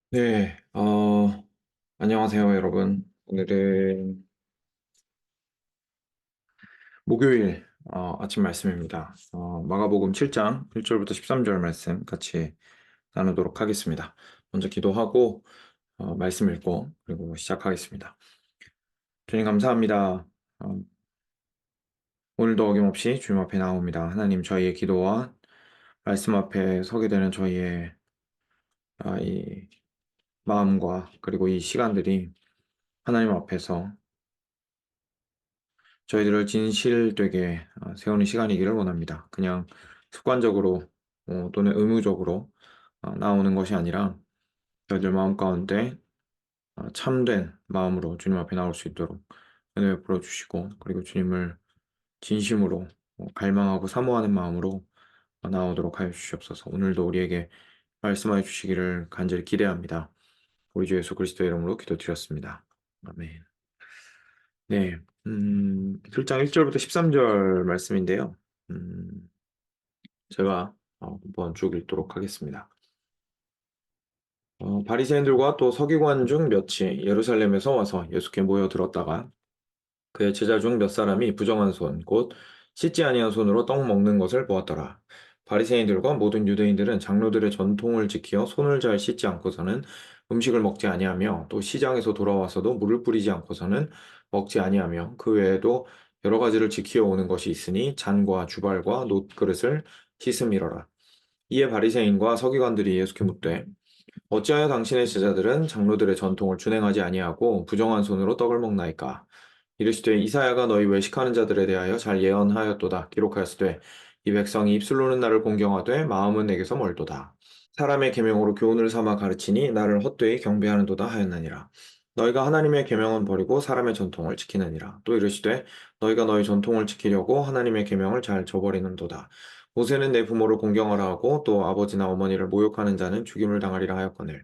네, 안녕하세요, 여러분. 오늘은 목요일, 아침 말씀입니다. 마가복음 7장 1절부터 13절 말씀 같이 나누도록 하겠습니다. 먼저 기도하고, 말씀 읽고, 그리고 시작하겠습니다. 주님 감사합니다. 어, 오늘도 어김없이 주님 앞에 나옵니다. 하나님, 저희의 기도와 말씀 앞에 서게 되는 저희의 이 마음과 그리고 이 시간들이 하나님 앞에서 저희들을 진실되게 세우는 시간이기를 원합니다. 그냥 습관적으로 또는 의무적으로 나오는 것이 아니라 저희들 마음 가운데 참된 마음으로 주님 앞에 나올 수 있도록 은혜 베풀어 주시고, 그리고 주님을 진심으로 갈망하고 사모하는 마음으로 나오도록 하여 주시옵소서. 오늘도 우리에게 말씀하여 주시기를 간절히 기대합니다. 우리 주 예수 그리스도의 이름으로 기도드렸습니다. 아멘. 네, 7장 1절부터 13절 말씀인데요. 음, 제가 한번 쭉 읽도록 하겠습니다. 바리새인들과 또 서기관 중 몇이 예루살렘에서 와서 예수께 모여들었다가 그의 제자 중 몇 사람이 부정한 손, 곧 씻지 아니한 손으로 떡 먹는 것을 보았더라. 바리새인들과 모든 유대인들은 장로들의 전통을 지키어 손을 잘 씻지 않고서는 음식을 먹지 아니하며, 또 시장에서 돌아와서도 물을 뿌리지 않고서는 먹지 아니하며, 그 외에도 여러 가지를 지키어 오는 것이 있으니 잔과 주발과 놋그릇을 씻음이러라. 이에 바리새인과 서기관들이 예수께 묻되, 어찌하여 당신의 제자들은 장로들의 전통을 준행하지 아니하고 부정한 손으로 떡을 먹나이까? 이르시되 이사야가 너희 외식하는 자들에 대하여 잘 예언하였도다. 기록하였으되 이 백성이 입술로는 나를 공경하되 마음은 내게서 멀도다. 사람의 계명으로 교훈을 삼아 가르치니 나를 헛되이 경배하는도다 하였느니라. 너희가 하나님의 계명은 버리고 사람의 전통을 지키느니라. 또 이르시되 너희가 너희 전통을 지키려고 하나님의 계명을 잘 저버리는도다. 모세는 내 부모를 공경하라 하고 또 아버지나 어머니를 모욕하는 자는 죽임을 당하리라 하였거늘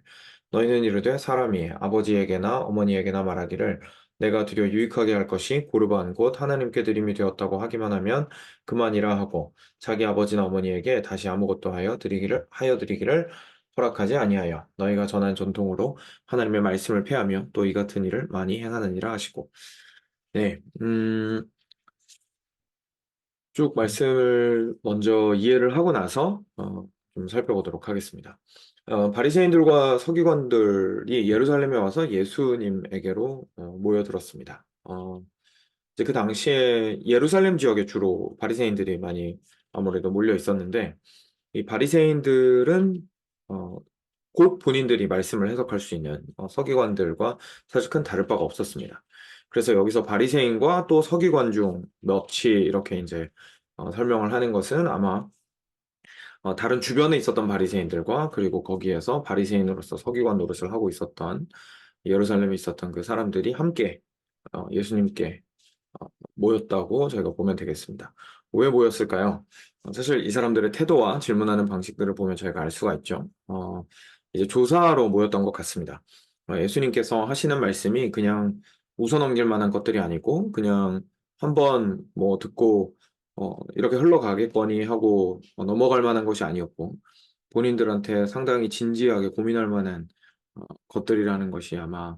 너희는 이르되 사람이 아버지에게나 어머니에게나 말하기를 내가 드려 유익하게 할 것이 고르반 곧 하나님께 드림이 되었다고 하기만 하면 그만이라 하고 자기 아버지나 어머니에게 다시 아무것도 하여 드리기를 허락하지 아니하여 너희가 전한 전통으로 하나님의 말씀을 폐하며 또 이 같은 일을 많이 행하느니라 하시고. 네, 쭉 말씀을 먼저 이해를 하고 나서 좀 살펴보도록 하겠습니다. 바리새인들과 서기관들이 예루살렘에 와서 예수님에게로 모여들었습니다. 이제 그 당시에 예루살렘 지역에 주로 바리새인들이 많이 아무래도 몰려 있었는데, 이 바리새인들은 어, 곧 본인들이 말씀을 해석할 수 있는 서기관들과 사실 큰 다를 바가 없었습니다. 그래서 여기서 바리새인과 또 서기관 중 몇이 이렇게 이제 설명을 하는 것은 아마 다른 주변에 있었던 바리새인들과 그리고 거기에서 바리새인으로서 서기관 노릇을 하고 있었던 예루살렘에 있었던 그 사람들이 함께 예수님께 모였다고 저희가 보면 되겠습니다. 왜 모였을까요? 사실 이 사람들의 태도와 질문하는 방식들을 보면 저희가 알 수가 있죠. 이제 조사하러 모였던 것 같습니다. 예수님께서 하시는 말씀이 그냥 웃어넘길 만한 것들이 아니고 그냥 한번 뭐 듣고 이렇게 흘러가겠거니 하고 넘어갈 만한 것이 아니었고, 본인들한테 상당히 진지하게 고민할 만한 것들이라는 것이 아마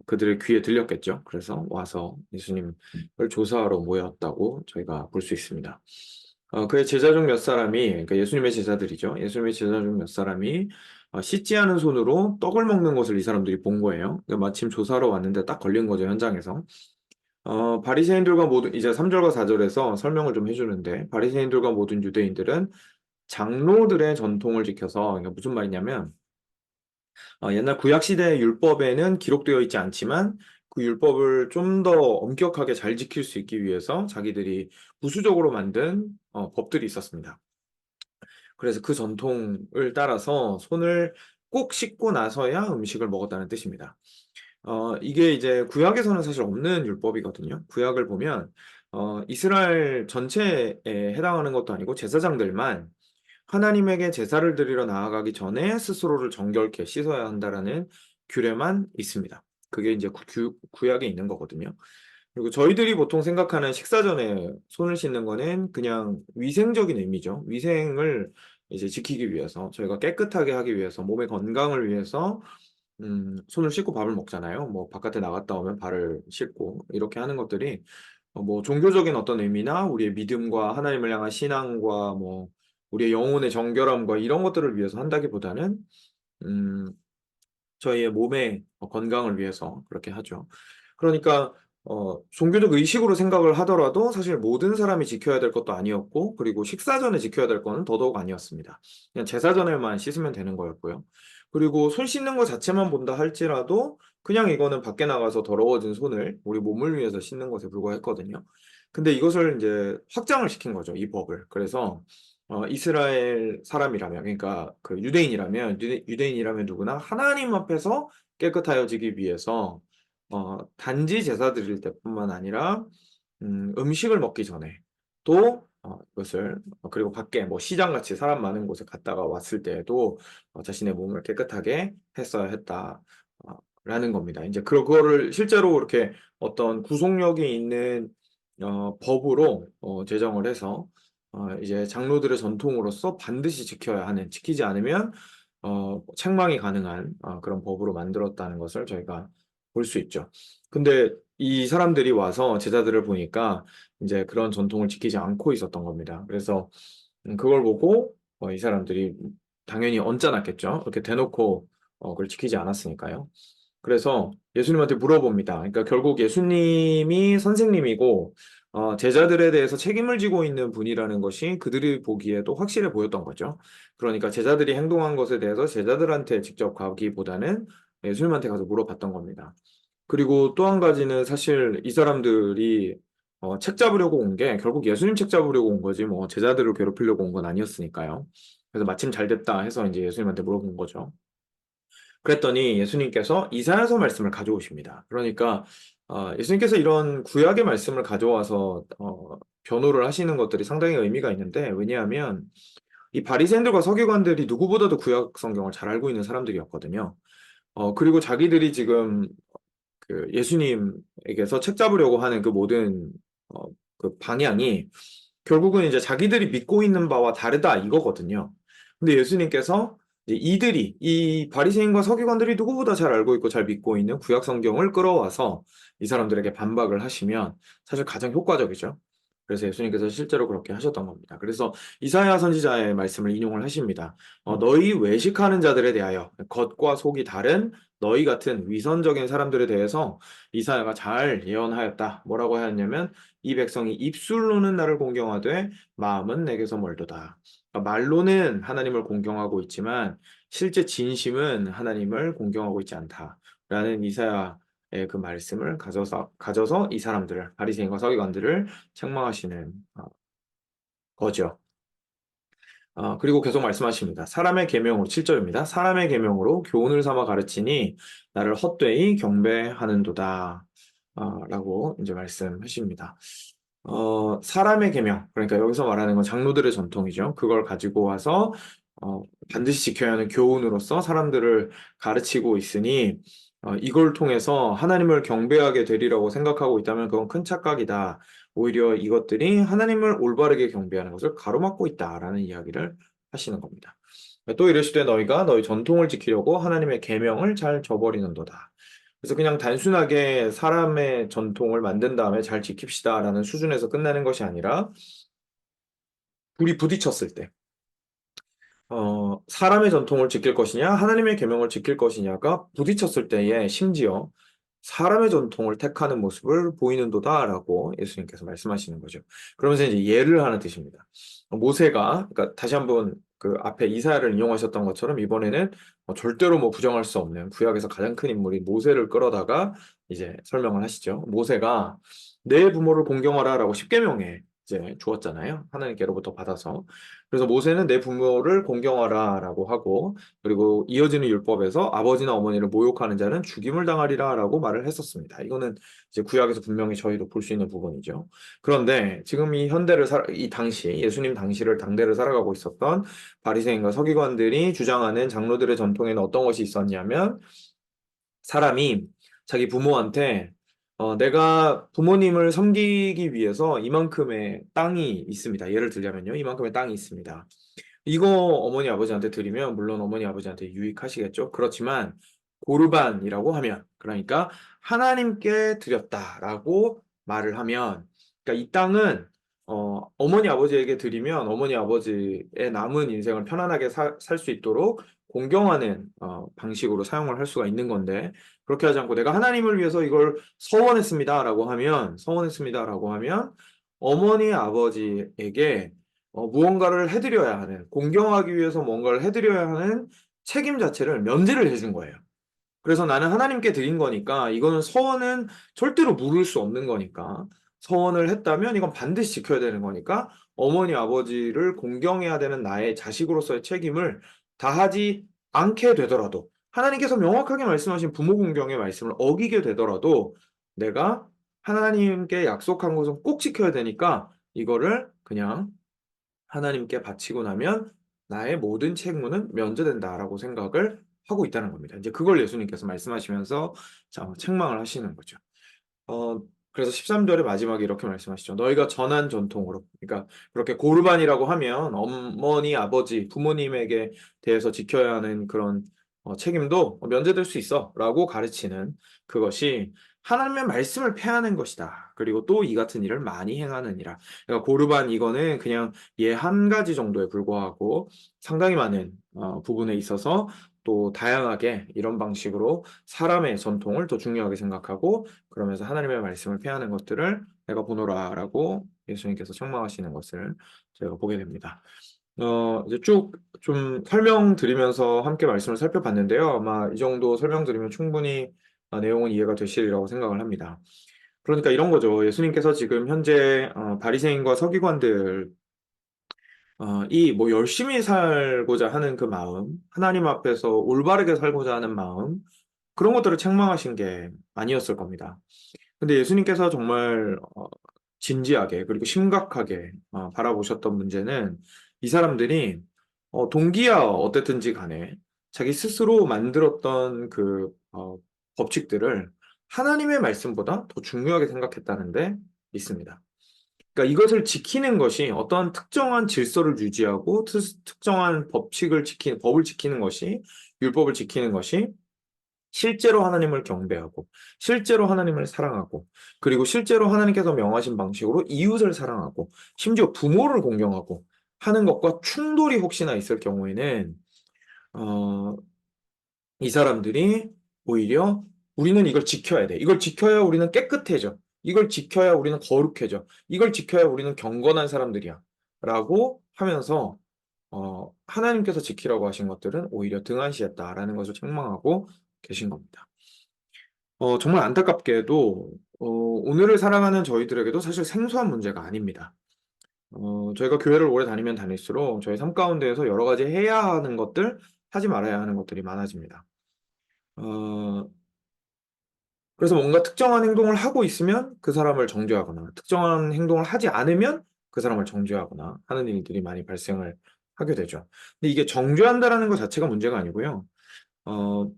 그들의 귀에 들렸겠죠. 그래서 와서 예수님을 조사하러 모였다고 저희가 볼 수 있습니다. 그의 제자 중 몇 사람이, 그러니까 예수님의 제자들이죠. 예수님의 제자 중 몇 사람이 씻지 않은 손으로 떡을 먹는 것을 이 사람들이 본 거예요. 그러니까 마침 조사하러 왔는데 딱 걸린 거죠, 현장에서. 바리새인들과 모든, 이제 3절과 4절에서 설명을 좀 해주는데, 바리새인들과 모든 유대인들은 장로들의 전통을 지켜서, 그러니까 무슨 말이냐면 옛날 구약시대의 율법에는 기록되어 있지 않지만 그 율법을 좀 더 엄격하게 잘 지킬 수 있기 위해서 자기들이 부수적으로 만든 법들이 있었습니다. 그래서 그 전통을 따라서 손을 꼭 씻고 나서야 음식을 먹었다는 뜻입니다. 이게 이제 구약에서는 사실 없는 율법이거든요. 구약을 보면 이스라엘 전체에 해당하는 것도 아니고 제사장들만 하나님에게 제사를 드리러 나아가기 전에 스스로를 정결케 씻어야 한다라는 규례만 있습니다. 그게 이제 구약에 있는 거거든요. 그리고 저희들이 보통 생각하는 식사 전에 손을 씻는 거는 그냥 위생적인 의미죠. 위생을 이제 지키기 위해서, 저희가 깨끗하게 하기 위해서, 몸의 건강을 위해서 손을 씻고 밥을 먹잖아요. 뭐 바깥에 나갔다 오면 발을 씻고 이렇게 하는 것들이 뭐 종교적인 어떤 의미나 우리의 믿음과 하나님을 향한 신앙과 뭐 우리의 영혼의 정결함과 이런 것들을 위해서 한다기보다는 음, 저희의 몸의 건강을 위해서 그렇게 하죠. 그러니까 종교적 의식으로 생각을 하더라도 사실 모든 사람이 지켜야 될 것도 아니었고, 그리고 식사 전에 지켜야 될 거는 더더욱 아니었습니다. 그냥 제사 전에만 씻으면 되는 거였고요. 그리고 손 씻는 것 자체만 본다 할지라도 그냥 이거는 밖에 나가서 더러워진 손을 우리 몸을 위해서 씻는 것에 불과했거든요. 근데 이것을 이제 확장을 시킨 거죠, 이 법을. 그래서 이스라엘 사람이라면, 그러니까 그 유대인이라면, 유대인이라면 누구나 하나님 앞에서 깨끗하여지기 위해서 단지 제사 드릴 때뿐만 아니라 음식을 먹기 전에 또 이것을 그리고 밖에 뭐 시장같이 사람 많은 곳에 갔다가 왔을 때에도 자신의 몸을 깨끗하게 했어야 했다. 라는 겁니다. 이제 그거를 실제로 이렇게 어떤 구속력이 있는 법으로 제정을 해서 이제 장로들의 전통으로서 반드시 지켜야 하는, 지키지 않으면 책망이 가능한 그런 법으로 만들었다는 것을 저희가 볼 수 있죠. 근데 이 사람들이 와서 제자들을 보니까 이제 그런 전통을 지키지 않고 있었던 겁니다. 그래서 그걸 보고 이 사람들이 당연히 언짢았겠죠. 이렇게 대놓고 그걸 지키지 않았으니까요. 그래서 예수님한테 물어봅니다. 그러니까 결국 예수님이 선생님이고 제자들에 대해서 책임을 지고 있는 분이라는 것이 그들이 보기에도 확실해 보였던 거죠. 그러니까 제자들이 행동한 것에 대해서 제자들한테 직접 가기보다는 예수님한테 가서 물어봤던 겁니다. 그리고 또 한 가지는 사실 이 사람들이 책 잡으려고 온 게 결국 예수님 책 잡으려고 온 거지 뭐 제자들을 괴롭히려고 온 건 아니었으니까요. 그래서 마침 잘 됐다 해서 이제 예수님한테 물어본 거죠. 그랬더니 예수님께서 이사야서 말씀을 가져오십니다. 그러니까 예수님께서 이런 구약의 말씀을 가져와서 변호를 하시는 것들이 상당히 의미가 있는데 왜냐하면 이 바리새인들과 서기관들이 누구보다도 구약 성경을 잘 알고 있는 사람들이었거든요. 그리고 자기들이 지금 그 예수님에게서 책 잡으려고 하는 그 모든 그 방향이 결국은 이제 자기들이 믿고 있는 바와 다르다 이거거든요. 근데 예수님께서 이제 이들이 이 바리새인과 서기관들이 누구보다 잘 알고 있고 잘 믿고 있는 구약 성경을 끌어와서 이 사람들에게 반박을 하시면 사실 가장 효과적이죠. 그래서 예수님께서 실제로 그렇게 하셨던 겁니다. 그래서 이사야 선지자의 말씀을 인용을 하십니다. 너희 외식하는 자들에 대하여 겉과 속이 다른 너희 같은 위선적인 사람들에 대해서 이사야가 잘 예언하였다. 뭐라고 하였냐면 이 백성이 입술로는 나를 공경하되 마음은 내게서 멀도다. 그러니까 말로는 하나님을 공경하고 있지만 실제 진심은 하나님을 공경하고 있지 않다라는 이사야의 그 말씀을 가져서 이 사람들을 바리새인과 서기관들을 책망하시는 거죠. 그리고 계속 말씀하십니다. 사람의 계명으로 7절입니다. 사람의 계명으로 교훈을 삼아 가르치니 나를 헛되이 경배하는도다. 라고 이제 말씀하십니다. 사람의 계명, 그러니까 여기서 말하는 건 장로들의 전통이죠. 그걸 가지고 와서 어, 반드시 지켜야 하는 교훈으로서 사람들을 가르치고 있으니 이걸 통해서 하나님을 경배하게 되리라고 생각하고 있다면 그건 큰 착각이다. 오히려 이것들이 하나님을 올바르게 경배하는 것을 가로막고 있다라는 이야기를 하시는 겁니다. 또 이르시되 너희가 너희 전통을 지키려고 하나님의 계명을 잘 저버리는도다. 그래서 그냥 단순하게 사람의 전통을 만든 다음에 잘 지킵시다라는 수준에서 끝나는 것이 아니라 둘이 부딪혔을 때 사람의 전통을 지킬 것이냐, 하나님의 계명을 지킬 것이냐가 부딪혔을 때에 심지어 사람의 전통을 택하는 모습을 보이는도다라고 예수님께서 말씀하시는 거죠. 그러면서 이제 예를 하는 뜻입니다. 모세가, 그러니까 다시 한번 그 앞에 이사야를 인용하셨던 것처럼 이번에는 절대로 뭐 부정할 수 없는 구약에서 가장 큰 인물이 모세를 끌어다가 이제 설명을 하시죠. 모세가 내 부모를 공경하라라고 십계명에 이제 주었잖아요. 하나님께로부터 받아서. 그래서 모세는 내 부모를 공경하라라고 하고 그리고 이어지는 율법에서 아버지나 어머니를 모욕하는 자는 죽임을 당하리라라고 말을 했었습니다. 이거는 이제 구약에서 분명히 저희도 볼 수 있는 부분이죠. 그런데 지금 이 당시 예수님 당시를 당대를 살아가고 있었던 바리새인과 서기관들이 주장하는 장로들의 전통에는 어떤 것이 있었냐면 사람이 자기 부모한테 내가 부모님을 섬기기 위해서 이만큼의 땅이 있습니다. 예를 들자면요. 이만큼의 땅이 있습니다. 이거 어머니 아버지한테 드리면 물론 어머니 아버지한테 유익하시겠죠. 그렇지만 고르반이라고 하면, 그러니까 하나님께 드렸다라고 말을 하면, 그러니까 이 땅은 어머니 아버지에게 드리면 어머니 아버지의 남은 인생을 편안하게 살 수 있도록 공경하는 방식으로 사용을 할 수가 있는 건데, 그렇게 하지 않고 내가 하나님을 위해서 이걸 서원했습니다라고 하면 어머니 아버지에게 무언가를 해드려야 하는, 공경하기 위해서 뭔가를 해드려야 하는 책임 자체를 면제를 해준 거예요. 그래서 나는 하나님께 드린 거니까 이거는 서원은 절대로 물을 수 없는 거니까, 서원을 했다면 이건 반드시 지켜야 되는 거니까 어머니 아버지를 공경해야 되는 나의 자식으로서의 책임을 다하지 않게 되더라도, 하나님께서 명확하게 말씀하신 부모 공경의 말씀을 어기게 되더라도 내가 하나님께 약속한 것은 꼭 지켜야 되니까 이거를 그냥 하나님께 바치고 나면 나의 모든 책무는 면제된다라고 생각을 하고 있다는 겁니다. 이제 그걸 예수님께서 말씀하시면서 책망을 하시는 거죠. 어, 그래서 13절의 마지막에 이렇게 말씀하시죠. 너희가 전한 전통으로. 그러니까 그렇게 고르반이라고 하면 어머니, 아버지, 부모님에게 대해서 지켜야 하는 그런 책임도 면제될 수 있어 라고 가르치는 그것이 하나님의 말씀을 폐하는 것이다. 그리고 또 이 같은 일을 많이 행하느니라. 그러니까 고르반 이거는 그냥 얘 한 가지 정도에 불과하고 상당히 많은 부분에 있어서 또 다양하게 이런 방식으로 사람의 전통을 더 중요하게 생각하고, 그러면서 하나님의 말씀을 폐하는 것들을 내가 보노라라고 예수님께서 책망하시는 것을 저희가 보게 됩니다. 이제 쭉 좀 설명드리면서 함께 말씀을 살펴봤는데요. 아마 이 정도 설명드리면 충분히 내용은 이해가 되시리라고 생각을 합니다. 그러니까 이런 거죠. 예수님께서 지금 현재 바리새인과 서기관들 이 뭐 열심히 살고자 하는 그 마음, 하나님 앞에서 올바르게 살고자 하는 마음, 그런 것들을 책망하신 게 아니었을 겁니다. 근데 예수님께서 정말 진지하게 그리고 심각하게 바라보셨던 문제는 이 사람들이 동기야 어땠든지 간에 자기 스스로 만들었던 그 법칙들을 하나님의 말씀보다 더 중요하게 생각했다는 데 있습니다. 그러니까 이것을 지키는 것이 어떠한 특정한 질서를 유지하고 특정한 법을 지키는 것이, 율법을 지키는 것이 실제로 하나님을 경배하고 실제로 하나님을 사랑하고 그리고 실제로 하나님께서 명하신 방식으로 이웃을 사랑하고 심지어 부모를 공경하고 하는 것과 충돌이 혹시나 있을 경우에는 어, 이 사람들이 오히려 우리는 이걸 지켜야 돼. 이걸 지켜야 우리는 깨끗해져. 이걸 지켜야 우리는 거룩해져. 이걸 지켜야 우리는 경건한 사람들이야. 라고 하면서 하나님께서 지키라고 하신 것들은 오히려 등한시했다라는 것을 책망하고 계신 겁니다. 정말 안타깝게도 오늘을 살아가는 저희들에게도 사실 생소한 문제가 아닙니다. 저희가 교회를 오래 다니면 다닐수록 저희 삶 가운데에서 여러 가지 해야 하는 것들, 하지 말아야 하는 것들이 많아집니다. 어, 그래서 뭔가 특정한 행동을 하고 있으면 그 사람을 정죄하거나, 특정한 행동을 하지 않으면 그 사람을 정죄하거나 하는 일들이 많이 발생을 하게 되죠. 근데 이게 정죄한다라는 것 자체가 문제가 아니고요. 어,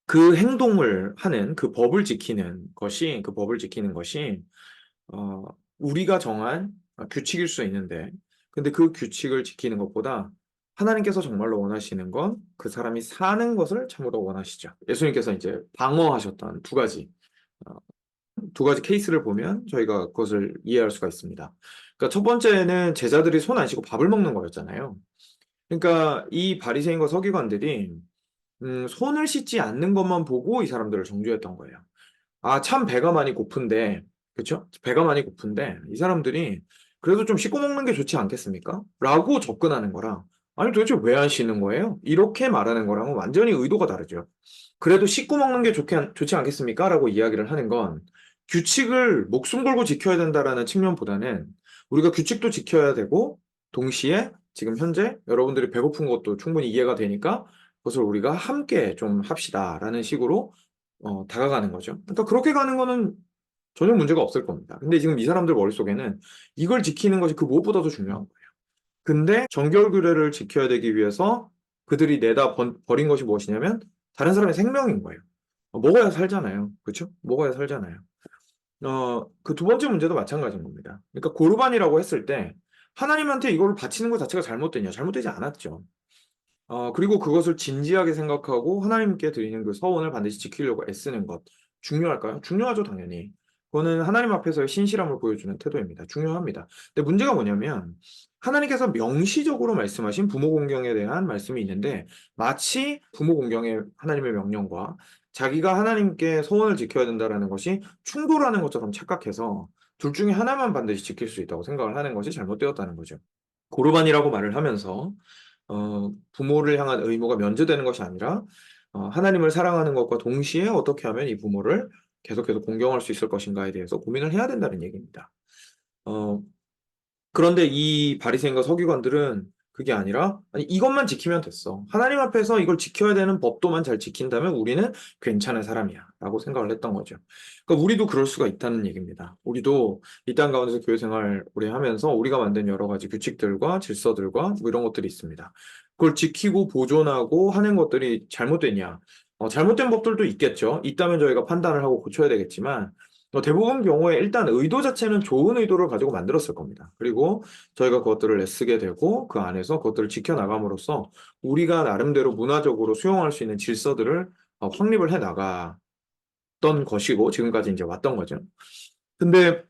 그 행동을 하는 그 법을 지키는 것이 어, 우리가 정한 규칙일 수 있는데, 근데 그 규칙을 지키는 것보다 하나님께서 정말로 원하시는 건 그 사람이 사는 것을 참으로 원하시죠. 예수님께서 이제 방어하셨던 어, 두 가지 케이스를 보면 저희가 그것을 이해할 수가 있습니다. 그러니까 첫 번째는 제자들이 손 안 씻고 밥을 먹는 거였잖아요. 그러니까 이 바리새인과 서기관들이 손을 씻지 않는 것만 보고 이 사람들을 정죄했던 거예요. 아, 참 배가 많이 고픈데, 그쵸? 배가 많이 고픈데, 이 사람들이 그래도 좀 씻고 먹는 게 좋지 않겠습니까? 라고 접근하는 거랑, 아니, 도대체 왜 안 씻는 거예요? 이렇게 말하는 거랑은 완전히 의도가 다르죠. 그래도 씻고 먹는 게 좋지 않겠습니까? 라고 이야기를 하는 건 규칙을 목숨 걸고 지켜야 된다라는 측면보다는 우리가 규칙도 지켜야 되고, 동시에 지금 현재 여러분들이 배고픈 것도 충분히 이해가 되니까 그것을 우리가 함께 좀 합시다라는 식으로 다가가는 거죠. 그러니까 그렇게 가는 거는 전혀 문제가 없을 겁니다. 근데 지금 이 사람들 머릿속에는 이걸 지키는 것이 그 무엇보다도 중요한 거예요. 근데 정결규례를 지켜야 되기 위해서 그들이 내다 버린 것이 무엇이냐면 다른 사람의 생명인 거예요. 먹어야 살잖아요. 그렇죠? 먹어야 살잖아요. 그 두 번째 문제도 마찬가지인 겁니다. 그러니까 고르반이라고 했을 때 하나님한테 이걸 바치는 것 자체가 잘못되냐? 잘못되지 않았죠. 그리고 그것을 진지하게 생각하고 하나님께 드리는 그 서원을 반드시 지키려고 애쓰는 것. 중요할까요? 중요하죠, 당연히. 그거는 하나님 앞에서의 신실함을 보여주는 태도입니다. 중요합니다. 근데 문제가 뭐냐면, 하나님께서 명시적으로 말씀하신 부모 공경에 대한 말씀이 있는데, 마치 부모 공경의 하나님의 명령과 자기가 하나님께 서원을 지켜야 된다라는 것이 충돌하는 것처럼 착각해서 둘 중에 하나만 반드시 지킬 수 있다고 생각을 하는 것이 잘못되었다는 거죠. 고르반이라고 말을 하면서 부모를 향한 의무가 면제되는 것이 아니라 하나님을 사랑하는 것과 동시에 어떻게 하면 이 부모를 계속해서 공경할 수 있을 것인가에 대해서 고민을 해야 된다는 얘기입니다. 어, 그런데 이 바리새인과 서기관들은 그게 아니라 아니 이것만 지키면 됐어. 하나님 앞에서 이걸 지켜야 되는 법도만 잘 지킨다면 우리는 괜찮은 사람이야라고 생각을 했던 거죠. 그러니까 우리도 그럴 수가 있다는 얘기입니다. 우리도 이 땅 가운데서 교회 생활 오래 하면서 우리가 만든 여러 가지 규칙들과 질서들과 뭐 이런 것들이 있습니다. 그걸 지키고 보존하고 하는 것들이 잘못됐냐? 잘못된 법들도 있겠죠. 있다면 저희가 판단을 하고 고쳐야 되겠지만 대부분 경우에 일단 의도 자체는 좋은 의도를 가지고 만들었을 겁니다. 그리고 저희가 그것들을 애쓰게 되고 그 안에서 그것들을 지켜나감으로써 우리가 나름대로 문화적으로 수용할 수 있는 질서들을 확립을 해 나갔던 것이고 지금까지 이제 왔던 거죠. 근데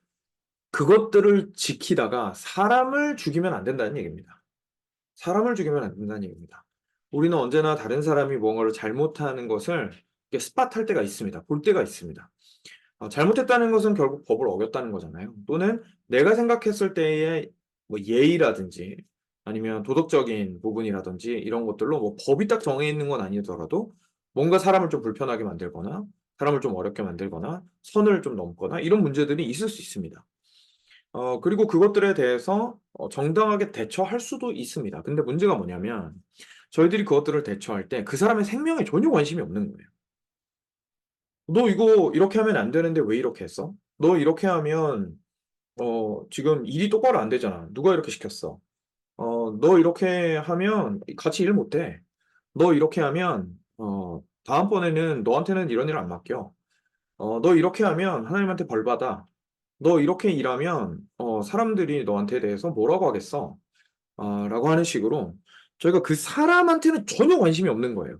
그것들을 지키다가 사람을 죽이면 안 된다는 얘기입니다. 사람을 죽이면 안 된다는 얘기입니다. 우리는 언제나 다른 사람이 뭔가를 잘못하는 것을 이렇게 스팟할 때가 있습니다. 볼 때가 있습니다. 잘못했다는 것은 결국 법을 어겼다는 거잖아요. 또는 내가 생각했을 때의 뭐 예의라든지 아니면 도덕적인 부분이라든지 이런 것들로 뭐 법이 딱 정해 있는 건 아니더라도 뭔가 사람을 좀 불편하게 만들거나 사람을 좀 어렵게 만들거나 선을 좀 넘거나 이런 문제들이 있을 수 있습니다. 그리고 그것들에 대해서 정당하게 대처할 수도 있습니다. 근데 문제가 뭐냐면 저희들이 그것들을 대처할 때 그 사람의 생명에 전혀 관심이 없는 거예요. 너 이거 이렇게 하면 안 되는데 왜 이렇게 했어? 너 이렇게 하면 지금 일이 똑바로 안 되잖아. 누가 이렇게 시켰어? 너 이렇게 하면 같이 일 못 해. 너 이렇게 하면 다음번에는 너한테는 이런 일 안 맡겨. 너 이렇게 하면 하나님한테 벌 받아. 너 이렇게 일하면 사람들이 너한테 대해서 뭐라고 하겠어? 라고 하는 식으로 저희가 그 사람한테는 전혀 관심이 없는 거예요.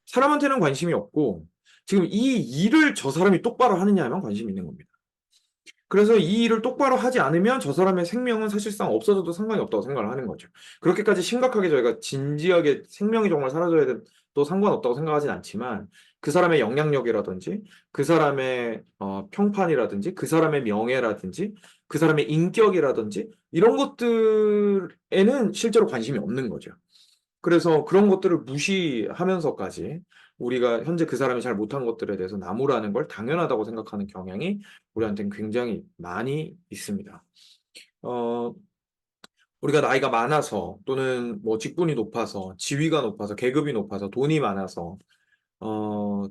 사람한테는 관심이 없고 지금 이 일을 저 사람이 똑바로 하느냐에만 관심이 있는 겁니다. 그래서 이 일을 똑바로 하지 않으면 저 사람의 생명은 사실상 없어져도 상관이 없다고 생각을 하는 거죠. 그렇게까지 심각하게 저희가 진지하게 생명이 정말 사라져야 돼도 상관없다고 생각하진 않지만 그 사람의 영향력이라든지 그 사람의 평판이라든지 그 사람의 명예라든지 그 사람의 인격이라든지 이런 것들에는 실제로 관심이 없는 거죠. 그래서 그런 것들을 무시하면서까지 우리가 현재 그 사람이 잘 못한 것들에 대해서 나무라는 걸 당연하다고 생각하는 경향이 우리한테는 굉장히 많이 있습니다. 어, 우리가 나이가 많아서 또는 뭐 직분이 높아서 지위가 높아서 계급이 높아서 돈이 많아서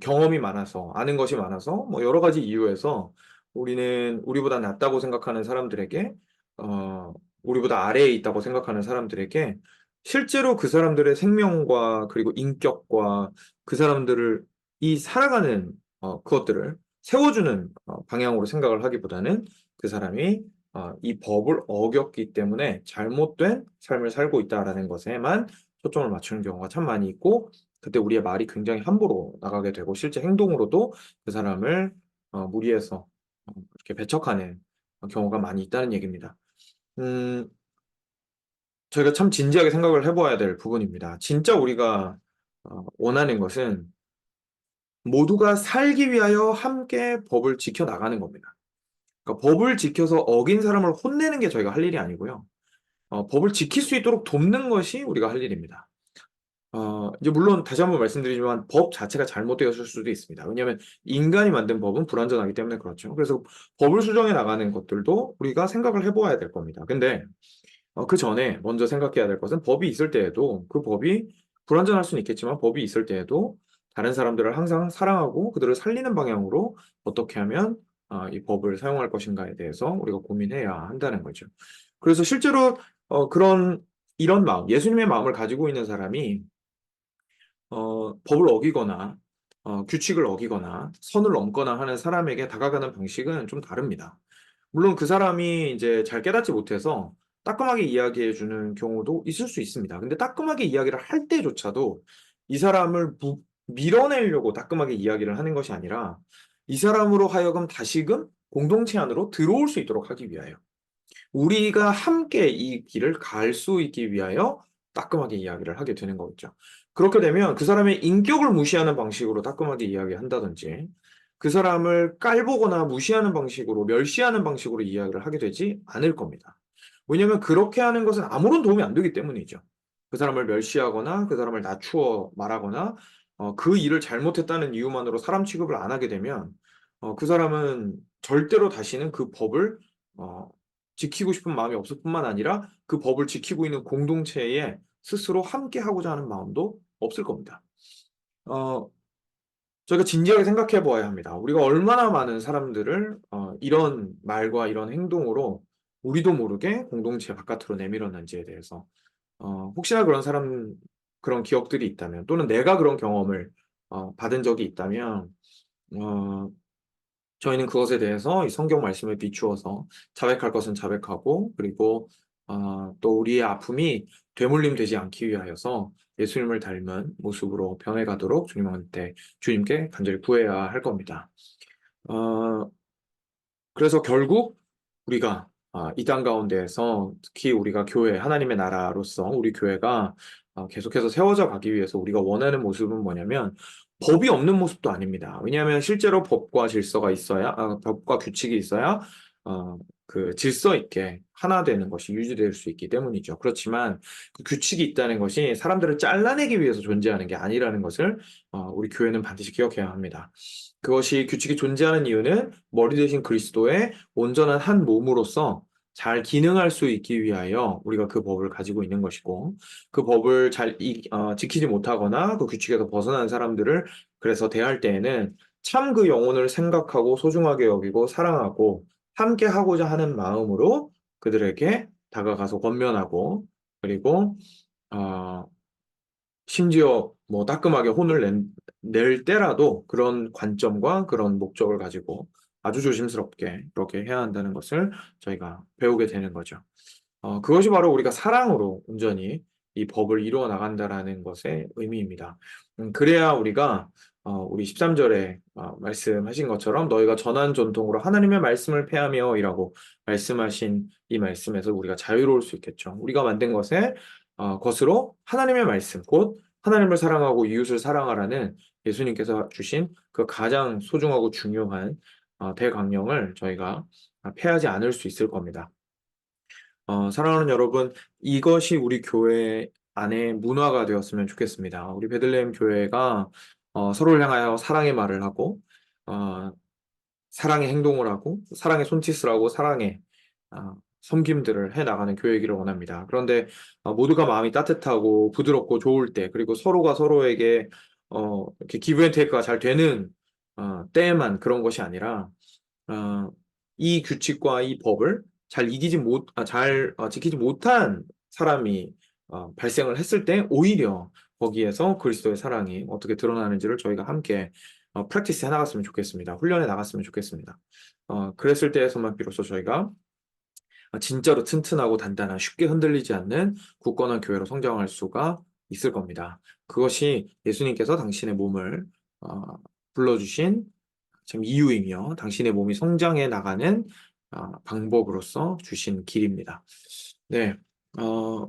경험이 많아서 아는 것이 많아서 뭐 여러 가지 이유에서 우리는 우리보다 낫다고 생각하는 사람들에게 어, 우리보다 아래에 있다고 생각하는 사람들에게 실제로 그 사람들의 생명과 그리고 인격과 그 사람들을 이 살아가는 그것들을 세워주는 방향으로 생각을 하기보다는 그 사람이 이 법을 어겼기 때문에 잘못된 삶을 살고 있다라는 것에만 초점을 맞추는 경우가 참 많이 있고 그때 우리의 말이 굉장히 함부로 나가게 되고 실제 행동으로도 그 사람을 무리해서 그렇게 배척하는 경우가 많이 있다는 얘기입니다. 음, 저희가 참 진지하게 생각을 해봐야 될 부분입니다. 진짜 우리가 원하는 것은 모두가 살기 위하여 함께 법을 지켜나가는 겁니다. 그러니까 법을 지켜서 어긴 사람을 혼내는 게 저희가 할 일이 아니고요. 법을 지킬 수 있도록 돕는 것이 우리가 할 일입니다. 이제 물론 다시 한번 말씀드리지만 법 자체가 잘못되었을 수도 있습니다. 왜냐하면 인간이 만든 법은 불완전하기 때문에 그렇죠. 그래서 법을 수정해 나가는 것들도 우리가 생각을 해보아야 될 겁니다. 근데 그 전에 먼저 생각해야 될 것은 법이 있을 때에도 그 법이 불완전할 수는 있겠지만 법이 있을 때에도 다른 사람들을 항상 사랑하고 그들을 살리는 방향으로 어떻게 하면 이 법을 사용할 것인가에 대해서 우리가 고민해야 한다는 거죠. 그래서 실제로 그런 이런 마음, 예수님의 마음을 가지고 있는 사람이 법을 어기거나 규칙을 어기거나 선을 넘거나 하는 사람에게 다가가는 방식은 좀 다릅니다. 물론 그 사람이 이제 잘 깨닫지 못해서 따끔하게 이야기해주는 경우도 있을 수 있습니다. 근데 따끔하게 이야기를 할 때조차도 이 사람을 밀어내려고 따끔하게 이야기를 하는 것이 아니라 이 사람으로 하여금 다시금 공동체 안으로 들어올 수 있도록 하기 위하여 우리가 함께 이 길을 갈 수 있기 위하여 따끔하게 이야기를 하게 되는 거겠죠. 그렇게 되면 그 사람의 인격을 무시하는 방식으로 따끔하게 이야기한다든지 그 사람을 깔보거나 무시하는 방식으로 멸시하는 방식으로 이야기를 하게 되지 않을 겁니다. 왜냐하면 그렇게 하는 것은 아무런 도움이 안 되기 때문이죠. 그 사람을 멸시하거나 그 사람을 낮추어 말하거나 그 일을 잘못했다는 이유만으로 사람 취급을 안 하게 되면 그 사람은 절대로 다시는 그 법을 어, 지키고 싶은 마음이 없을 뿐만 아니라 그 법을 지키고 있는 공동체에 스스로 함께 하고자 하는 마음도 없을 겁니다. 어, 저희가 진지하게 생각해 보아야 합니다. 우리가 얼마나 많은 사람들을 이런 말과 이런 행동으로 우리도 모르게 공동체 바깥으로 내밀었는지에 대해서 혹시나 그런 그런 기억들이 있다면 또는 내가 그런 경험을 받은 적이 있다면 어, 저희는 그것에 대해서 이 성경 말씀을 비추어서 자백할 것은 자백하고 그리고 또 우리의 아픔이 되물림 되지 않기 위하여서 예수님을 닮은 모습으로 변해가도록 주님께 간절히 구해야 할 겁니다. 어, 그래서 결국 우리가 이 땅 가운데에서 특히 우리가 교회, 하나님의 나라로서 우리 교회가 계속해서 세워져 가기 위해서 우리가 원하는 모습은 뭐냐면 법이 없는 모습도 아닙니다. 왜냐하면 실제로 법과 질서가 있어야, 법과 규칙이 있어야 그 질서 있게 하나 되는 것이 유지될 수 있기 때문이죠. 그렇지만 그 규칙이 있다는 것이 사람들을 잘라내기 위해서 존재하는 게 아니라는 것을 우리 교회는 반드시 기억해야 합니다. 그것이 규칙이 존재하는 이유는 머리 대신 그리스도의 온전한 한 몸으로서 잘 기능할 수 있기 위하여 우리가 그 법을 가지고 있는 것이고 그 법을 지키지 못하거나 그 규칙에서 벗어난 사람들을 그래서 대할 때에는 참 그 영혼을 생각하고 소중하게 여기고 사랑하고 함께 하고자 하는 마음으로 그들에게 다가가서 권면하고 그리고 어, 심지어 뭐 따끔하게 낼 때라도 그런 관점과 그런 목적을 가지고 아주 조심스럽게 그렇게 해야 한다는 것을 저희가 배우게 되는 거죠. 그것이 바로 우리가 사랑으로 온전히 이 법을 이루어 나간다라는 것의 의미입니다. 그래야 우리가 우리 13절에 말씀하신 것처럼 너희가 전한 전통으로 하나님의 말씀을 폐하며이라고 말씀하신 이 말씀에서 우리가 자유로울 수 있겠죠. 우리가 만든 것으로 하나님의 말씀, 곧 하나님을 사랑하고 이웃을 사랑하라는 예수님께서 주신 그 가장 소중하고 중요한 대강령을 저희가 폐하지 않을 수 있을 겁니다. 사랑하는 여러분, 이것이 우리 교회 안에 문화가 되었으면 좋겠습니다. 우리 베들레헴 교회가 서로를 향하여 사랑의 말을 하고, 어, 사랑의 행동을 하고, 사랑의 손짓을 하고, 사랑의 섬김들을 해 나가는 교회이기를 원합니다. 그런데 모두가 마음이 따뜻하고 부드럽고 좋을 때, 그리고 서로가 서로에게 이렇게 기브 앤 테이크가 잘 되는 때에만 그런 것이 아니라 어, 이 규칙과 이 법을 잘 지키지 못한 사람이 발생을 했을 때 오히려 거기에서 그리스도의 사랑이 어떻게 드러나는지를 저희가 함께 프랙티스 해 나갔으면 좋겠습니다. 훈련해 나갔으면 좋겠습니다. 그랬을 때에서만 비로소 저희가 진짜로 튼튼하고 단단한 쉽게 흔들리지 않는 굳건한 교회로 성장할 수가 있을 겁니다. 그것이 예수님께서 당신의 몸을 어, 불러주신 참 이유이며 당신의 몸이 성장해 나가는 방법으로서 주신 길입니다. 네, 어,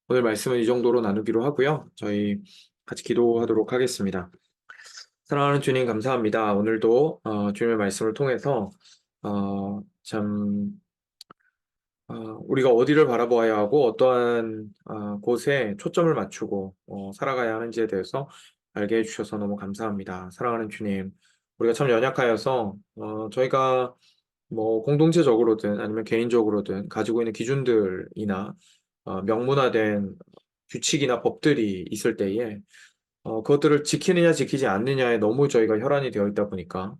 오늘 말씀은 이 정도로 나누기로 하고요. 저희 같이 기도하도록 하겠습니다. 사랑하는 주님 감사합니다. 오늘도 주님의 말씀을 통해서 참 우리가 어디를 바라보아야 하고 어떠한 곳에 초점을 맞추고 살아가야 하는지에 대해서 알게 해주셔서 너무 감사합니다. 사랑하는 주님, 우리가 참 연약하여서 저희가 뭐 공동체적으로든 아니면 개인적으로든 가지고 있는 기준들이나 명문화된 규칙이나 법들이 있을 때에 그것들을 지키느냐 지키지 않느냐에 너무 저희가 혈안이 되어 있다 보니까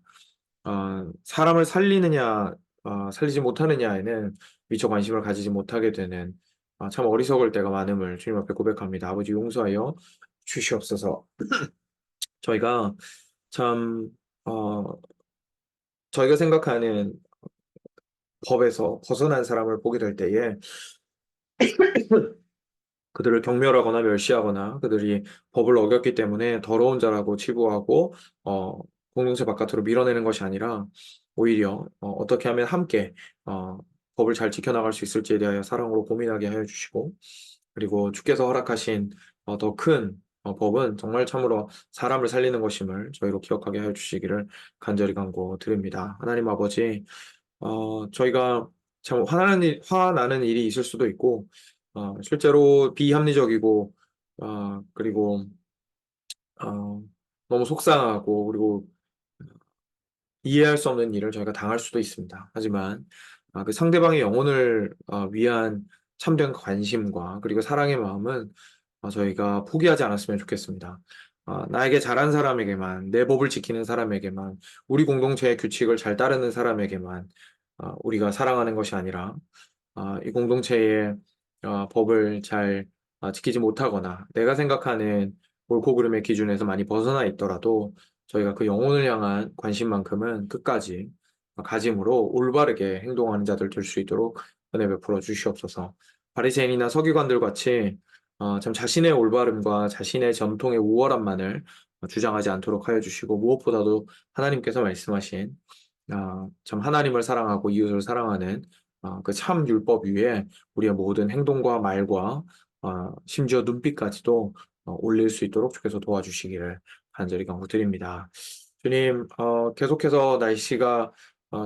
사람을 살리지 못하느냐에는 미처 관심을 가지지 못하게 되는 참 어리석을 때가 많음을 주님 앞에 고백합니다. 아버지 용서하여 주시옵소서. 저희가 참 어, 저희가 생각하는 법에서 벗어난 사람을 보게 될 때에 그들을 경멸하거나 멸시하거나 그들이 법을 어겼기 때문에 더러운 자라고 치부하고 어, 공동체 바깥으로 밀어내는 것이 아니라 오히려 어떻게 하면 함께 어, 법을 잘 지켜나갈 수 있을지에 대하여 사랑으로 고민하게 하여 주시고 그리고 주께서 허락하신 더 큰 법은 정말 참으로 사람을 살리는 것임을 저희로 기억하게 하여 주시기를 간절히 간구드립니다. 하나님 아버지, 저희가 참 화나는 일이 있을 수도 있고, 실제로 비합리적이고, 그리고, 너무 속상하고, 그리고 이해할 수 없는 일을 저희가 당할 수도 있습니다. 하지만 그 상대방의 영혼을 위한 참된 관심과 그리고 사랑의 마음은 저희가 포기하지 않았으면 좋겠습니다. 나에게 잘한 사람에게만, 내 법을 지키는 사람에게만, 우리 공동체의 규칙을 잘 따르는 사람에게만 우리가 사랑하는 것이 아니라 이 공동체의 법을 잘 지키지 못하거나 내가 생각하는 옳고 그름의 기준에서 많이 벗어나 있더라도 저희가 그 영혼을 향한 관심만큼은 끝까지 가짐으로 올바르게 행동하는 자들 될 수 있도록 은혜 베풀어 주시옵소서. 바리새인이나 서기관들 같이 참 자신의 올바름과 자신의 전통의 우월함만을 주장하지 않도록 하여 주시고 무엇보다도 하나님께서 말씀하신 참 하나님을 사랑하고 이웃을 사랑하는 그 참 율법 위에 우리의 모든 행동과 말과 심지어 눈빛까지도 올릴 수 있도록 주께서 도와주시기를 간절히 간구드립니다. 주님, 계속해서 날씨가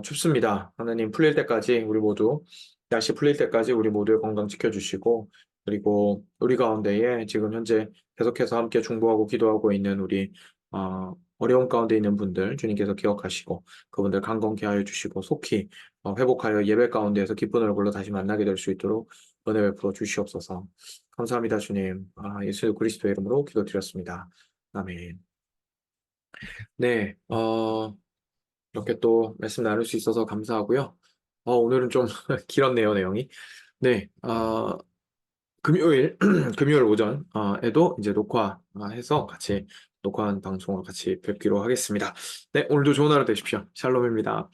춥습니다. 하나님 풀릴 때까지 우리 모두 날씨 풀릴 때까지 우리 모두의 건강 지켜주시고 그리고 우리 가운데에 지금 현재 계속해서 함께 중보하고 기도하고 있는 우리 어려운 가운데 있는 분들 주님께서 기억하시고 그분들 강건케 하여 주시고 속히 회복하여 예배 가운데에서 기쁜 얼굴로 다시 만나게 될 수 있도록 은혜 베풀어 주시옵소서. 감사합니다, 주님. 예수 그리스도의 이름으로 기도드렸습니다. 아멘. 네, 이렇게 또 말씀 나눌 수 있어서 감사하고요. 오늘은 좀 길었네요, 내용이. 네, 금요일, 금요일 오전, 에도 이제 녹화해서 같이 녹화한 방송으로 같이 뵙기로 하겠습니다. 네, 오늘도 좋은 하루 되십시오. 샬롬입니다.